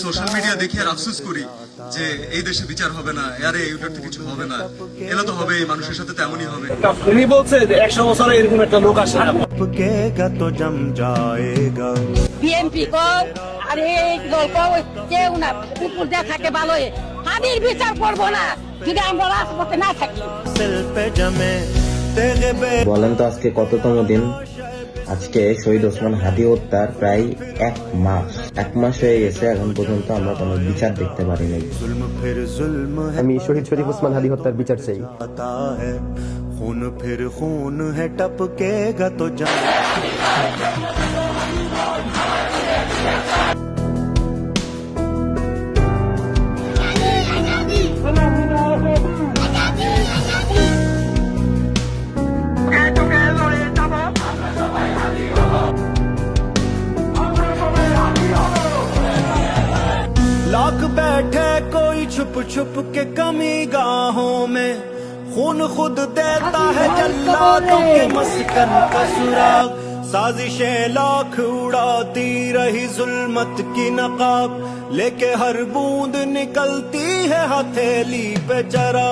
Social media দেখে আর আফসোস করি যে এই দেশে বিচার হবে না, আরে এইটার তো কিছু হবে না, এলা তো হবে, মানুষের সাথে তেমনই হবে। উনি বলছে যে 100 বছরে এরকম একটা লোক আসে না। तो जम जाएगा বিএনপি কো আর এই গল্প কেউ না কুকুর যা থাকে ভালোই হাদির বিচার করব না যদি আমরা রাজপথে না থাকি। सिल पे जमे तेरे बे বলেন তো আজকে কততম দিন? আজকে শহীদ ওসমান হাদি হত্যার প্রায় 1 মাস হয়ে গেছে। এখন পর্যন্ত আমরা কোনো বিচার দেখতে পারি নাই। जुल्म फिर जुल्म है আমি শহীদ শরীফ ওসমান হাদি হত্যার বিচার চাই। पता है खून फिर खून है टपकेगा तो जम लाख बैठे कोई छुप छुप के कमी गाहों में खून खुद देता है जल्लादों के मस्कन का सुराग साजिशें लाख उड़ाती रही जुल्मत की नकाब लेके हर बूंद निकलती है हथेली पे चरा।